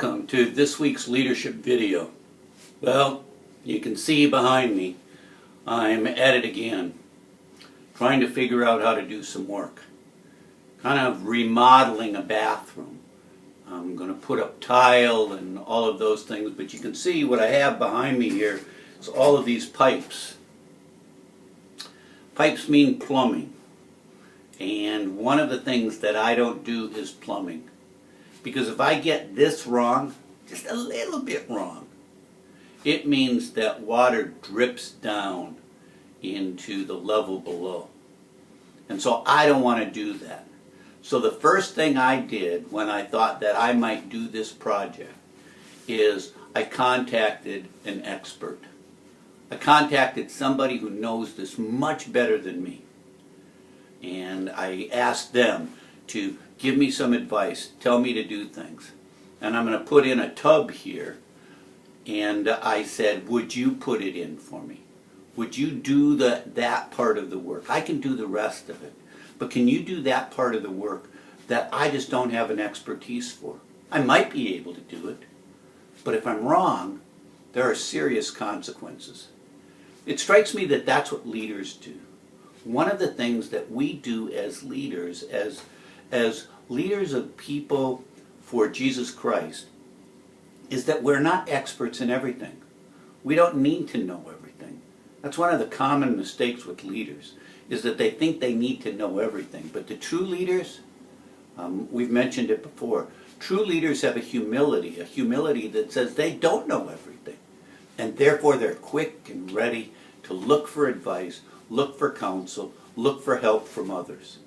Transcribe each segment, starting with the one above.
Welcome to this week's leadership video. Well, you can see behind me, I'm at it again, trying to figure out how to do some work. Kind of remodeling a bathroom. I'm going to put up tile and all of those things, but you can see what I have behind me here is all of these pipes. Pipes mean plumbing. And one of the things that I don't do is plumbing. Because if I get this wrong, just a little bit wrong, it means that water drips down into the level below. And so I don't want to do that. So the first thing I did when I thought that I might do this project is I contacted an expert. I contacted somebody who knows this much better than me. And I asked them to give me some advice, tell me to do things. And I'm going to put in a tub here. And I said, would you put it in for me? Would you do that part of the work? I can do the rest of it. But can you do that part of the work that I just don't have an expertise for? I might be able to do it. But if I'm wrong, there are serious consequences. It strikes me that that's what leaders do. One of the things that we do as leaders, as leaders of people for Jesus Christ, is that we're not experts in everything. We don't need to know everything. That's one of the common mistakes with leaders, is that they think they need to know everything. But the true leaders, we've mentioned it before, true leaders have a humility that says they don't know everything. And therefore they're quick and ready to look for advice, look for counsel, look for help from others.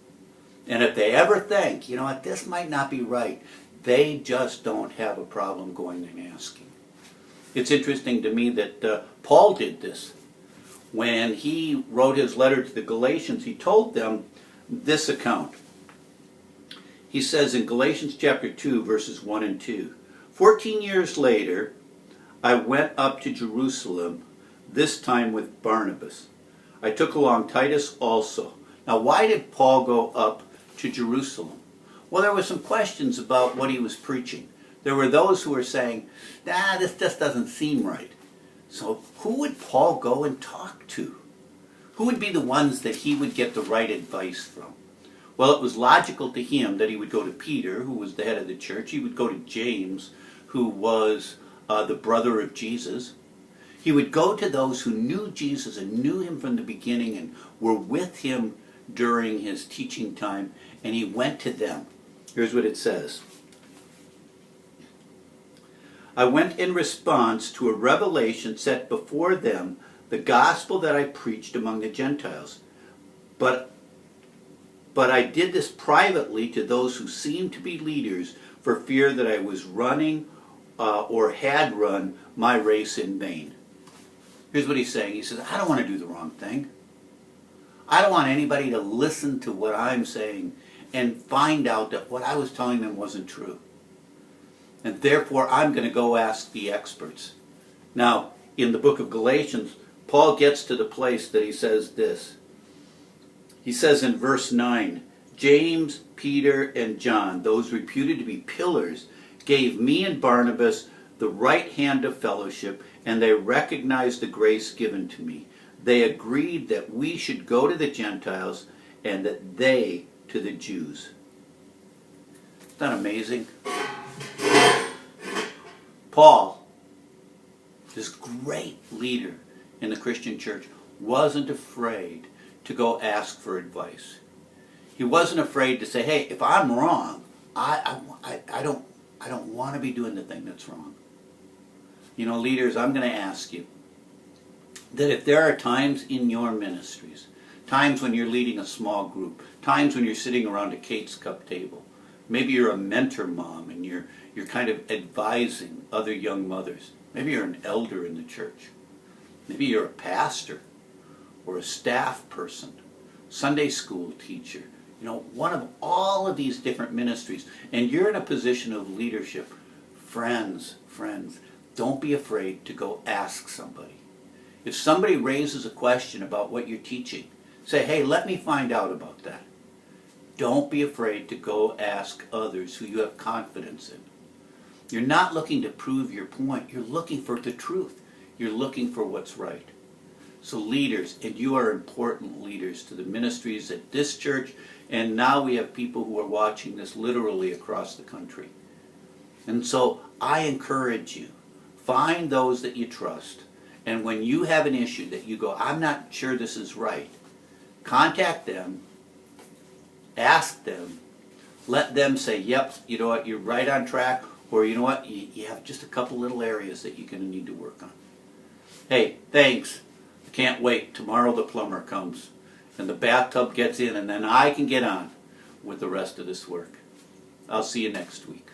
And if they ever think, you know what, this might not be right, they just don't have a problem going and asking. It's interesting to me that Paul did this. When he wrote his letter to the Galatians, he told them this account. He says in Galatians chapter 2, verses 1 and 2, 14 years later, I went up to Jerusalem, this time with Barnabas. I took along Titus also. Now, why did Paul go up to Jerusalem? Well, there were some questions about what he was preaching. There were those who were saying, this just doesn't seem right. So who would Paul go and talk to? Who would be the ones that he would get the right advice from? Well, it was logical to him that he would go to Peter, who was the head of the church. He would go to James, who was the brother of Jesus. He would go to those who knew Jesus and knew him from the beginning and were with him during his teaching time, and he went to them. Here's what it says. I went in response to a revelation set before them, the gospel that I preached among the Gentiles. But I did this privately to those who seemed to be leaders for fear that I was running or had run my race in vain. Here's what he's saying. He says, I don't want to do the wrong thing. I don't want anybody to listen to what I'm saying and find out that what I was telling them wasn't true. And therefore, I'm going to go ask the experts. Now, in the book of Galatians, Paul gets to the place that he says this. He says in verse 9, James, Peter, and John, those reputed to be pillars, gave me and Barnabas the right hand of fellowship, and they recognized the grace given to me. They agreed that we should go to the Gentiles and that they to the Jews. Isn't that amazing? Paul, this great leader in the Christian church, wasn't afraid to go ask for advice. He wasn't afraid to say, hey, if I'm wrong, I don't want to be doing the thing that's wrong. You know, leaders, I'm going to ask you that if there are times in your ministries, times when you're leading a small group, times when you're sitting around a Kate's Cup table, maybe you're a mentor mom and you're kind of advising other young mothers. Maybe you're an elder in the church. Maybe you're a pastor or a staff person, Sunday school teacher. You know, one of all of these different ministries, and you're in a position of leadership. Friends, don't be afraid to go ask somebody. If somebody raises a question about what you're teaching, say, hey, let me find out about that. Don't be afraid to go ask others who you have confidence in. You're not looking to prove your point. You're looking for the truth. You're looking for what's right. So leaders, and you are important leaders to the ministries at this church, and now we have people who are watching this literally across the country. And so I encourage you, find those that you trust, and when you have an issue that you go, I'm not sure this is right, contact them, ask them, let them say, yep, you know what, you're right on track, or you know what, you have just a couple little areas that you're going to need to work on. Hey, thanks. I can't wait. Tomorrow the plumber comes and the bathtub gets in, and then I can get on with the rest of this work. I'll see you next week.